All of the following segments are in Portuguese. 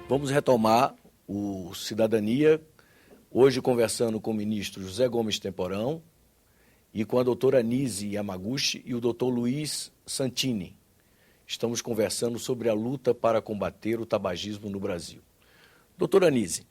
Vamos retomar o Cidadania, hoje conversando com o ministro José Gomes Temporão e com a doutora Nise Yamaguchi e o doutor Luiz Santini. Estamos conversando sobre a luta para combater o tabagismo no Brasil. Doutora Nise,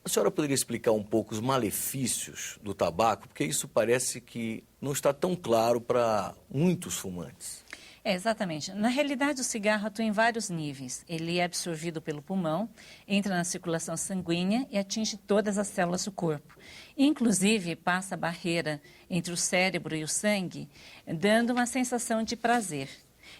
a senhora poderia explicar um pouco os malefícios do tabaco? Porque isso parece que não está tão claro para muitos fumantes. Exatamente. Na realidade, o cigarro atua em vários níveis. Ele é absorvido pelo pulmão, entra na circulação sanguínea e atinge todas as células do corpo. Inclusive, passa a barreira entre o cérebro e o sangue, dando uma sensação de prazer.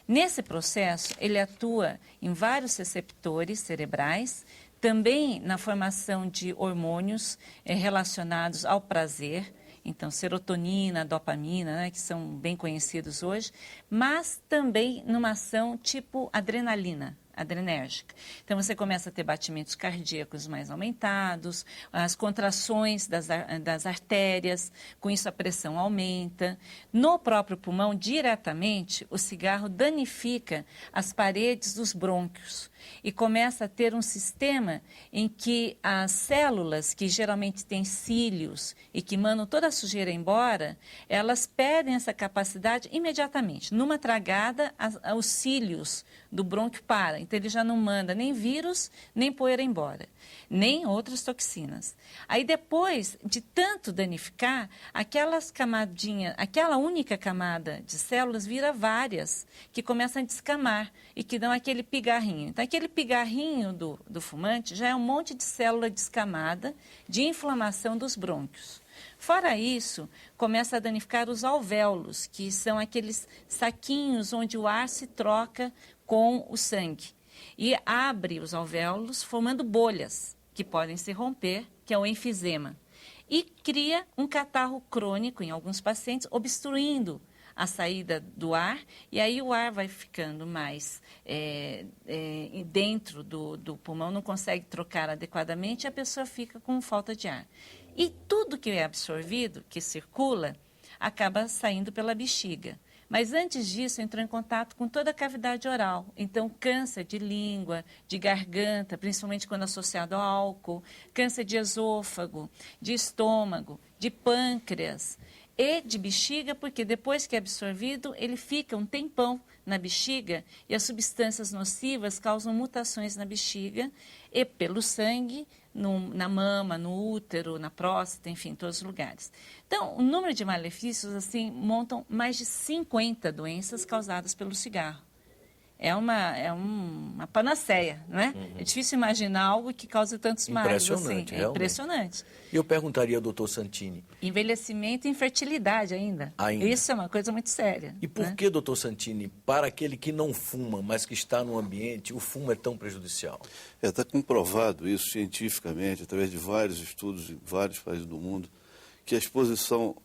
Nesse processo, ele atua em vários receptores cerebrais, também na formação de hormônios relacionados ao prazer, então serotonina, dopamina, né, que são bem conhecidos hoje, mas também numa ação tipo adrenalina, adrenérgica. Então você começa a ter batimentos cardíacos mais aumentados, as contrações das artérias, com isso a pressão aumenta. No próprio pulmão, diretamente, o cigarro danifica as paredes dos brônquios e começa a ter um sistema em que as células, que geralmente têm cílios e que mandam toda a sujeira embora, elas perdem essa capacidade imediatamente. Numa tragada, os cílios do brônquio param. Então, ele já não manda nem vírus, nem poeira embora, nem outras toxinas. Aí, depois de tanto danificar, aquelas camadinhas, aquela única camada de células vira várias, que começam a descamar e que dão aquele pigarrinho. Então, aquele pigarrinho do fumante já é um monte de célula descamada de inflamação dos brônquios. Fora isso, começa a danificar os alvéolos, que são aqueles saquinhos onde o ar se troca com o sangue. E abre os alvéolos formando bolhas, que podem se romper, que é o enfisema. E cria um catarro crônico em alguns pacientes, obstruindo a saída do ar, e aí o ar vai ficando mais dentro do pulmão, não consegue trocar adequadamente e a pessoa fica com falta de ar. E tudo que é absorvido, que circula, acaba saindo pela bexiga. Mas antes disso, entrou em contato com toda a cavidade oral. Então, câncer de língua, de garganta, principalmente quando associado ao álcool, câncer de esôfago, de estômago, de pâncreas e de bexiga, porque depois que é absorvido, ele fica um tempão na bexiga e as substâncias nocivas causam mutações na bexiga e pelo sangue, na mama, no útero, na próstata, enfim, em todos os lugares. Então, o número de malefícios, assim, montam mais de 50 doenças causadas pelo cigarro. É uma panaceia, não é? Uhum. É difícil imaginar algo que cause tantos males assim. É impressionante. E eu perguntaria ao doutor Santini. Envelhecimento e infertilidade ainda. Isso é uma coisa muito séria. E por que, doutor Santini, para aquele que não fuma, mas que está no ambiente, o fumo é tão prejudicial? Está comprovado isso cientificamente, através de vários estudos em vários países do mundo, que a exposição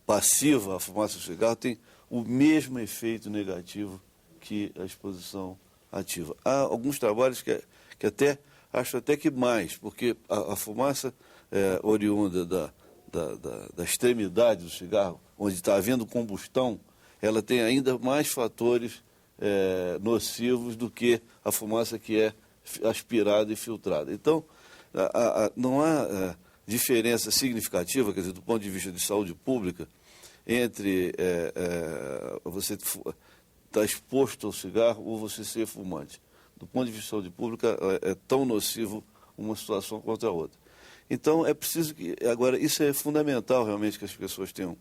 passiva à fumaça do cigarro tem o mesmo efeito negativo que a exposição ativa. Há alguns trabalhos que até, acho até que mais, porque a fumaça oriunda da extremidade do cigarro, onde está havendo combustão, ela tem ainda mais fatores nocivos do que a fumaça que é aspirada e filtrada. Então, não há diferença significativa, quer dizer, do ponto de vista de saúde pública, entre você estar exposto ao cigarro ou você ser fumante. Do ponto de vista de saúde pública, é tão nocivo uma situação quanto a outra. Então, é preciso que... Agora, isso é fundamental, realmente, que as pessoas tenham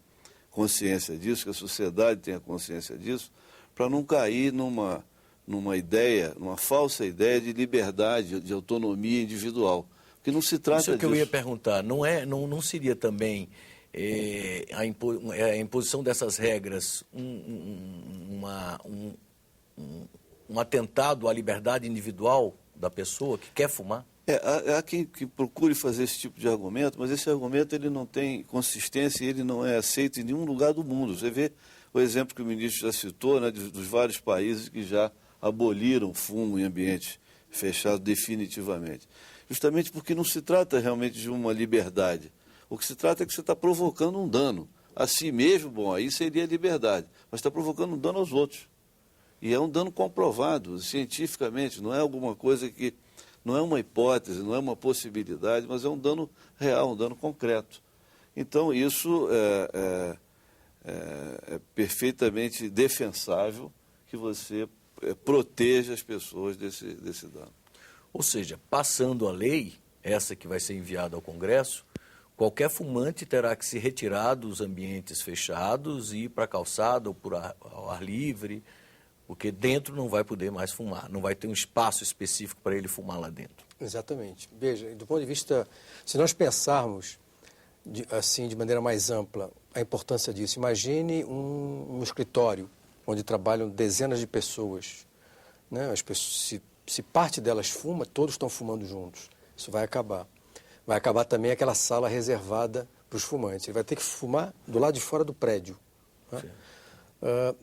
consciência disso, que a sociedade tenha consciência disso, para não cair numa ideia, numa falsa ideia de liberdade, de autonomia individual. Porque não se trata disso. Isso é que eu ia perguntar. Não seria também... a imposição dessas regras um atentado à liberdade individual da pessoa que quer fumar? Há quem procure fazer esse tipo de argumento, mas esse argumento ele não tem consistência e ele não é aceito em nenhum lugar do mundo. Você vê o exemplo que o ministro já citou, né, dos vários países que já aboliram fumo em ambientes fechados definitivamente. Justamente porque não se trata realmente de uma liberdade. O que se trata é que você está provocando um dano a si mesmo, bom, aí seria liberdade, mas está provocando um dano aos outros. E é um dano comprovado cientificamente, não é alguma coisa que não é uma hipótese, não é uma possibilidade, mas é um dano real, um dano concreto. Então, isso é perfeitamente defensável que você proteja as pessoas desse dano. Ou seja, passando a lei, essa que vai ser enviada ao Congresso, qualquer fumante terá que se retirar dos ambientes fechados e ir para a calçada ou ao ar livre, porque dentro não vai poder mais fumar, não vai ter um espaço específico para ele fumar lá dentro. Exatamente. Veja, do ponto de vista, se nós pensarmos assim de maneira mais ampla a importância disso, imagine um escritório onde trabalham dezenas de pessoas, né? As pessoas, se parte delas fuma, todos estão fumando juntos. Isso vai acabar. Vai acabar também aquela sala reservada para os fumantes. Ele vai ter que fumar do lado de fora do prédio, né?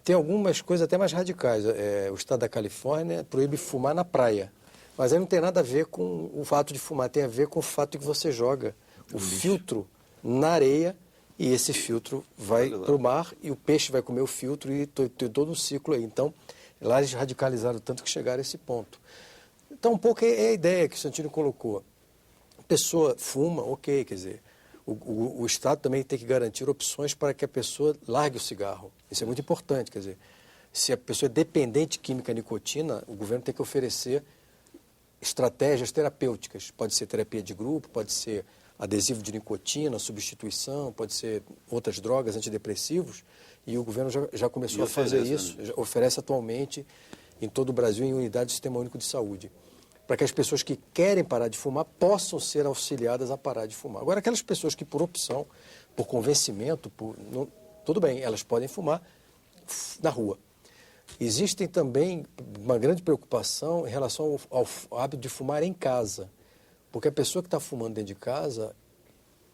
Tem algumas coisas até mais radicais. O estado da Califórnia proíbe fumar na praia. Mas aí não tem nada a ver com o fato de fumar, tem a ver com o fato de que você joga o filtro na areia e esse filtro vai para o mar e o peixe vai comer o filtro e tem todo um ciclo aí. Então, lá eles radicalizaram tanto que chegaram a esse ponto. Então, um pouco é a ideia que o Santini colocou. A pessoa fuma, ok, quer dizer, o Estado também tem que garantir opções para que a pessoa largue o cigarro. Isso é muito importante, quer dizer, se a pessoa é dependente de química e nicotina, o governo tem que oferecer estratégias terapêuticas. Pode ser terapia de grupo, pode ser adesivo de nicotina, substituição, pode ser outras drogas, antidepressivos, e o governo já começou a fazer isso, já oferece atualmente em todo o Brasil em unidades do Sistema Único de Saúde, para que as pessoas que querem parar de fumar possam ser auxiliadas a parar de fumar. Agora, aquelas pessoas que por opção, por convencimento, tudo bem, elas podem fumar na rua. Existem também uma grande preocupação em relação ao hábito de fumar em casa, porque a pessoa que está fumando dentro de casa,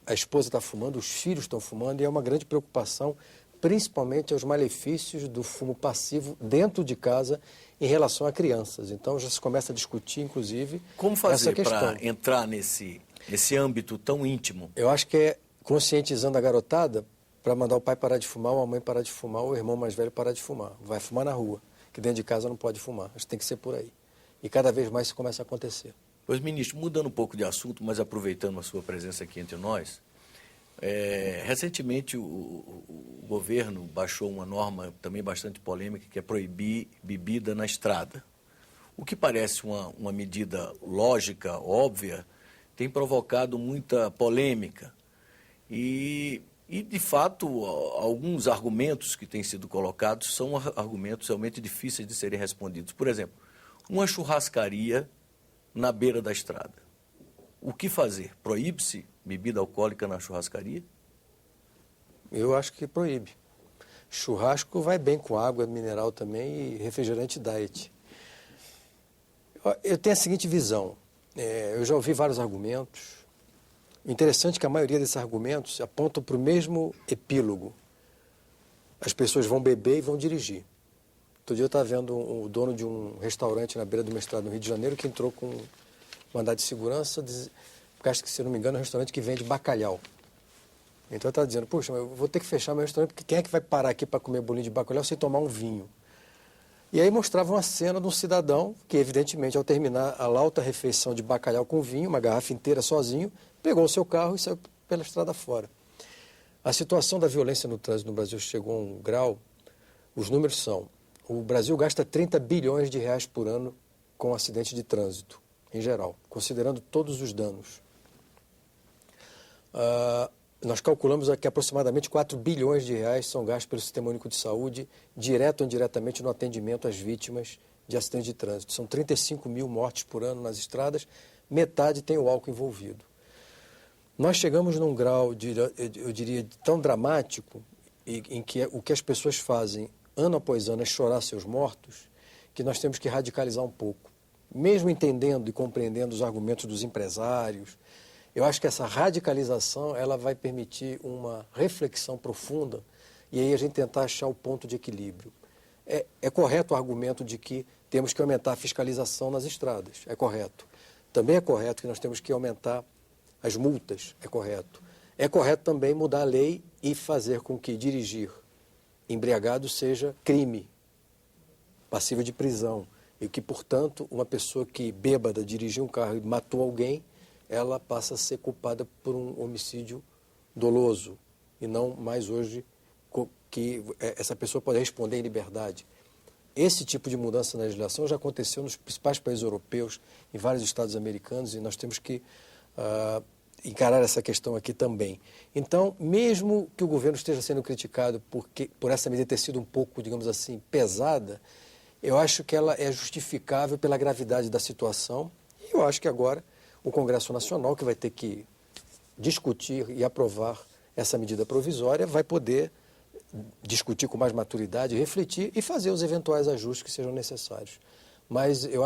a esposa está fumando, os filhos estão fumando, e é uma grande preocupação, principalmente aos malefícios do fumo passivo dentro de casa em relação a crianças. Então já se começa a discutir, inclusive, como fazer essa questão. Para entrar nesse âmbito tão íntimo? Eu acho que é conscientizando a garotada para mandar o pai parar de fumar, ou a mãe parar de fumar, ou o irmão mais velho parar de fumar. Vai fumar na rua, que dentro de casa não pode fumar. Acho que tem que ser por aí. E cada vez mais isso começa a acontecer. Pois, ministro, mudando um pouco de assunto, mas aproveitando a sua presença aqui entre nós, recentemente o governo baixou uma norma também bastante polêmica, que é proibir bebida na estrada. O que parece uma medida lógica, óbvia, tem provocado muita polêmica. E, de fato, alguns argumentos que têm sido colocados são argumentos realmente difíceis de serem respondidos. Por exemplo, uma churrascaria na beira da estrada. O que fazer? Proíbe-se bebida alcoólica na churrascaria? Eu acho que proíbe. Churrasco vai bem com água mineral também e refrigerante diet. Eu tenho a seguinte visão. Eu já ouvi vários argumentos. Interessante que a maioria desses argumentos apontam para o mesmo epílogo. As pessoas vão beber e vão dirigir. Outro dia eu estava vendo o dono de um restaurante na beira do Mestrado no Rio de Janeiro que entrou com mandado de segurança, porque acho que, se não me engano, é um restaurante que vende bacalhau. Então eu estava dizendo, puxa, eu vou ter que fechar meu restaurante, porque quem é que vai parar aqui para comer bolinho de bacalhau sem tomar um vinho? E aí mostrava uma cena de um cidadão que, evidentemente, ao terminar a lauta refeição de bacalhau com vinho, uma garrafa inteira sozinho, pegou o seu carro e saiu pela estrada fora. A situação da violência no trânsito no Brasil chegou a um grau, os números são, o Brasil gasta 30 bilhões de reais por ano com acidente de trânsito, em geral, considerando todos os danos. Nós calculamos que aproximadamente 4 bilhões de reais são gastos pelo Sistema Único de Saúde, direto ou indiretamente no atendimento às vítimas de acidentes de trânsito. São 35 mil mortes por ano nas estradas, metade tem o álcool envolvido. Nós chegamos num grau, eu diria, tão dramático, em que o que as pessoas fazem ano após ano é chorar seus mortos, que nós temos que radicalizar um pouco. Mesmo entendendo e compreendendo os argumentos dos empresários, eu acho que essa radicalização ela vai permitir uma reflexão profunda e aí a gente tentar achar o ponto de equilíbrio. É correto o argumento de que temos que aumentar a fiscalização nas estradas, é correto. Também é correto que nós temos que aumentar as multas, é correto. É correto também mudar a lei e fazer com que dirigir embriagado seja crime, passível de prisão. e que, portanto, uma pessoa que bêbada dirigiu um carro e matou alguém, ela passa a ser culpada por um homicídio doloso e não mais hoje que essa pessoa pode responder em liberdade. Esse tipo de mudança na legislação já aconteceu nos principais países europeus, em vários estados americanos, e nós temos que encarar essa questão aqui também. Então, mesmo que o governo esteja sendo criticado por essa medida ter sido um pouco, digamos assim, pesada, eu acho que ela é justificável pela gravidade da situação, e eu acho que agora o Congresso Nacional, que vai ter que discutir e aprovar essa medida provisória, vai poder discutir com mais maturidade, refletir e fazer os eventuais ajustes que sejam necessários. Mas eu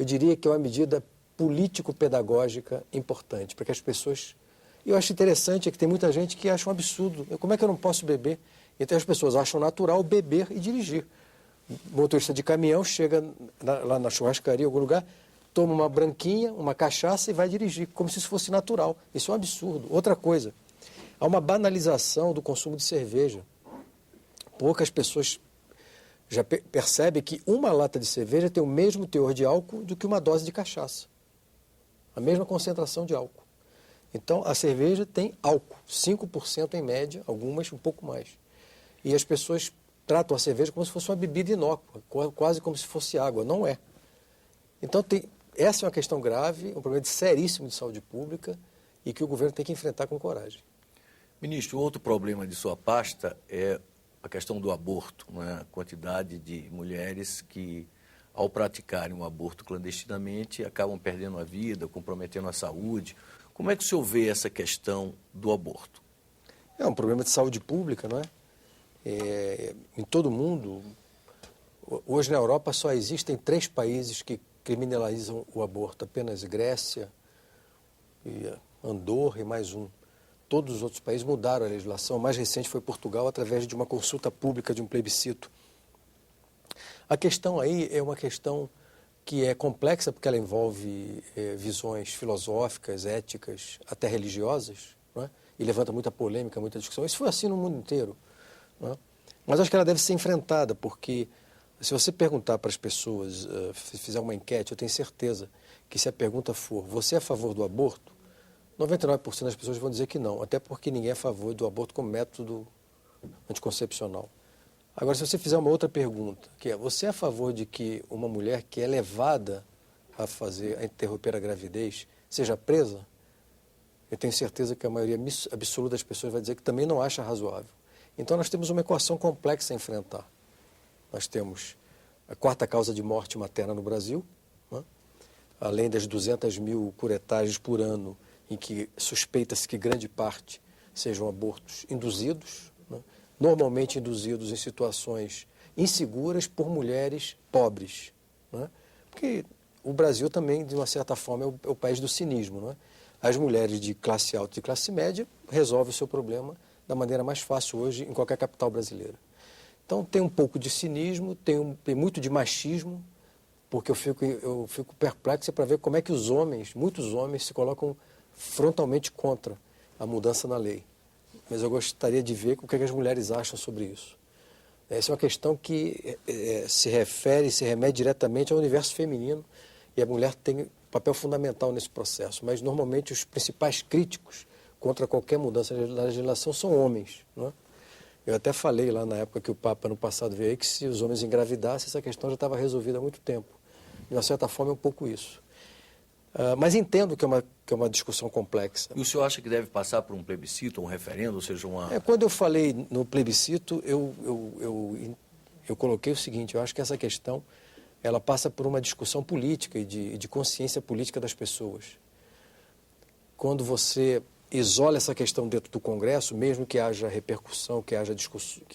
diria que é uma medida político-pedagógica importante, para que as pessoas... Eu acho interessante que tem muita gente que acha um absurdo. Como é que eu não posso beber? Então as pessoas acham natural beber e dirigir. O motorista de caminhão chega lá na churrascaria, em algum lugar, toma uma branquinha, uma cachaça e vai dirigir, como se isso fosse natural. Isso é um absurdo. Outra coisa, há uma banalização do consumo de cerveja. Poucas pessoas já percebem que uma lata de cerveja tem o mesmo teor de álcool do que uma dose de cachaça. A mesma concentração de álcool. Então, a cerveja tem álcool, 5% em média, algumas um pouco mais. E as pessoas tratam a cerveja como se fosse uma bebida inócua, quase como se fosse água. Não é. Então, essa é uma questão grave, um problema seríssimo de saúde pública e que o governo tem que enfrentar com coragem. Ministro, outro problema de sua pasta é a questão do aborto, né? A quantidade de mulheres que, ao praticarem um aborto clandestinamente, acabam perdendo a vida, comprometendo a saúde. Como é que o senhor vê essa questão do aborto? É um problema de saúde pública, não é? Em todo o mundo, hoje na Europa só existem 3 países que criminalizam o aborto, apenas Grécia, e Andorra e mais um. Todos os outros países mudaram a legislação. O mais recente foi Portugal, através de uma consulta pública, de um plebiscito. A questão aí é uma questão que é complexa, porque ela envolve visões filosóficas, éticas, até religiosas, não é? E levanta muita polêmica, muita discussão. Isso foi assim no mundo inteiro. Não é? Mas acho que ela deve ser enfrentada, porque se você perguntar para as pessoas, se fizer uma enquete, eu tenho certeza que se a pergunta for, você é a favor do aborto? 99% das pessoas vão dizer que não, até porque ninguém é a favor do aborto como método anticoncepcional. Agora, se você fizer uma outra pergunta, que é, você é a favor de que uma mulher que é levada a interromper a gravidez seja presa? Eu tenho certeza que a maioria absoluta das pessoas vai dizer que também não acha razoável. Então, nós temos uma equação complexa a enfrentar. Nós temos a 4ª causa de morte materna no Brasil, né? Além das 200 mil curetagens por ano, em que suspeita-se que grande parte sejam abortos induzidos, né? Normalmente induzidos em situações inseguras por mulheres pobres. Né? Porque o Brasil também, de uma certa forma, é o país do cinismo. Né? As mulheres de classe alta e classe média resolvem o seu problema da maneira mais fácil hoje em qualquer capital brasileira. Então tem um pouco de cinismo, tem muito de machismo, porque eu fico perplexo para ver como é que muitos homens se colocam frontalmente contra a mudança na lei. Mas eu gostaria de ver o que as mulheres acham sobre isso. Essa é uma questão que se remete diretamente ao universo feminino, e a mulher tem um papel fundamental nesse processo. Mas, normalmente, os principais críticos contra qualquer mudança na legislação são homens. Não é? Eu até falei lá na época que o Papa, no passado, veio aí, que se os homens engravidassem, essa questão já estava resolvida há muito tempo. De uma certa forma, é um pouco isso. Mas entendo que é uma discussão complexa. E o senhor acha que deve passar por um plebiscito, um referendo, ou seja, uma... Quando eu falei no plebiscito, eu coloquei o seguinte, eu acho que essa questão ela passa por uma discussão política e de consciência política das pessoas. Quando você isola essa questão dentro do Congresso, mesmo que haja repercussão, que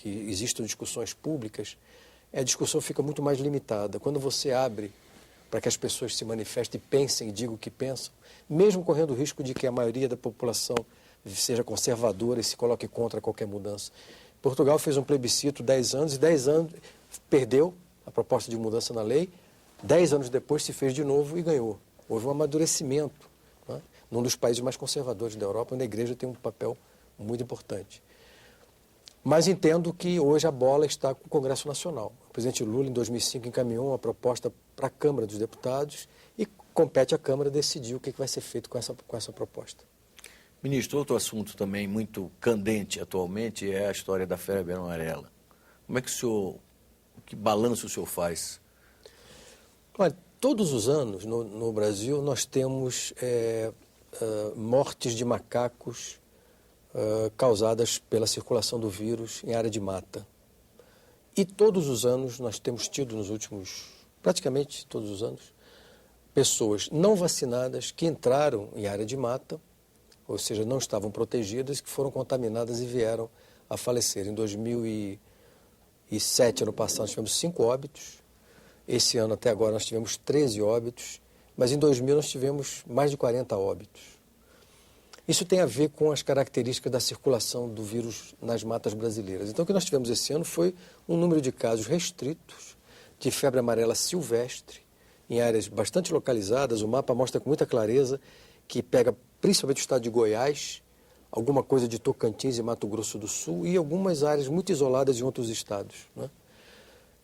existam discussões públicas, a discussão fica muito mais limitada. Quando você abre para que as pessoas se manifestem, pensem e digam o que pensam, mesmo correndo o risco de que a maioria da população seja conservadora e se coloque contra qualquer mudança. Portugal fez um plebiscito 10 anos, e 10 anos perdeu a proposta de mudança na lei, 10 anos depois se fez de novo e ganhou. Houve um amadurecimento, né? Num dos países mais conservadores da Europa, onde a igreja tem um papel muito importante. Mas entendo que hoje a bola está com o Congresso Nacional. O presidente Lula, em 2005, encaminhou uma proposta para a Câmara dos Deputados e compete à Câmara decidir o que vai ser feito com essa proposta. Ministro, outro assunto também muito candente atualmente é a história da febre amarela. Como é que que balanço o senhor faz? Olha, todos os anos no Brasil nós temos mortes de macacos causadas pela circulação do vírus em área de mata. E todos os anos nós temos tido praticamente todos os anos, pessoas não vacinadas que entraram em área de mata, ou seja, não estavam protegidas, que foram contaminadas e vieram a falecer. Em 2007, ano passado, nós tivemos 5 óbitos. Esse ano, até agora, nós tivemos 13 óbitos. Mas em 2000, nós tivemos mais de 40 óbitos. Isso tem a ver com as características da circulação do vírus nas matas brasileiras. Então, o que nós tivemos esse ano foi um número de casos restritos de febre amarela silvestre, em áreas bastante localizadas. O mapa mostra com muita clareza que pega principalmente o estado de Goiás, alguma coisa de Tocantins e Mato Grosso do Sul e algumas áreas muito isoladas em outros estados, né?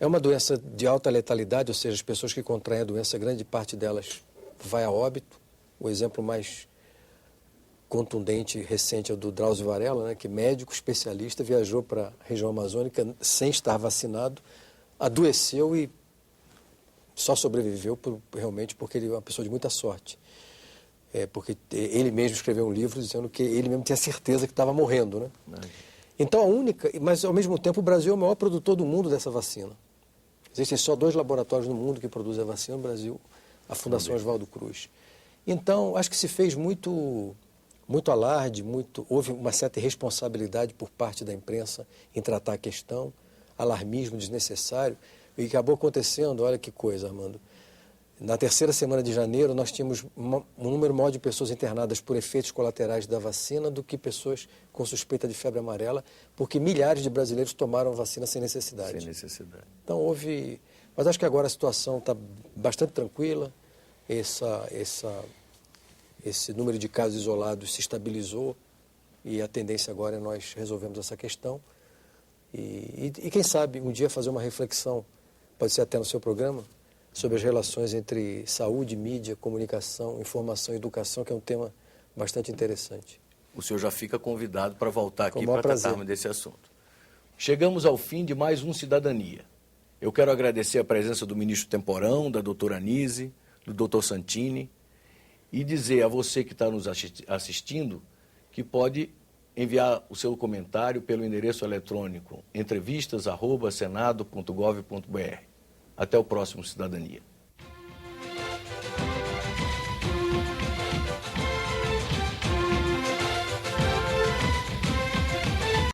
É uma doença de alta letalidade, ou seja, as pessoas que contraem a doença, grande parte delas vai a óbito. O exemplo mais contundente e recente é o do Drauzio Varela, né, que médico especialista viajou para a região amazônica sem estar vacinado, adoeceu e só sobreviveu realmente porque ele é uma pessoa de muita sorte. Porque ele mesmo escreveu um livro dizendo que ele mesmo tinha certeza que estava morrendo, né? Então mas ao mesmo tempo o Brasil é o maior produtor do mundo dessa vacina. Existem só 2 laboratórios no mundo que produzem a vacina no Brasil, a Fundação Oswaldo Cruz. Então, acho que se fez muito alarde, houve uma certa irresponsabilidade por parte da imprensa em tratar a questão, alarmismo desnecessário, e acabou acontecendo, olha que coisa, Armando. Na 3ª semana de janeiro, nós tínhamos um número maior de pessoas internadas por efeitos colaterais da vacina do que pessoas com suspeita de febre amarela, porque milhares de brasileiros tomaram vacina sem necessidade. Sem necessidade. Então houve... Mas acho que agora a situação está bastante tranquila, esse número de casos isolados se estabilizou e a tendência agora é nós resolvermos essa questão. E quem sabe um dia fazer uma reflexão, pode ser até no seu programa, sobre as relações entre saúde, mídia, comunicação, informação e educação, que é um tema bastante interessante. O senhor já fica convidado para voltar aqui para prazer. tratarmos desse assunto. Chegamos ao fim de mais um Cidadania. Eu quero agradecer a presença do ministro Temporão, da doutora Anise, do doutor Santini, e dizer a você que está nos assistindo que pode enviar o seu comentário pelo endereço eletrônico entrevistas@senado.gov.br. Até o próximo Cidadania.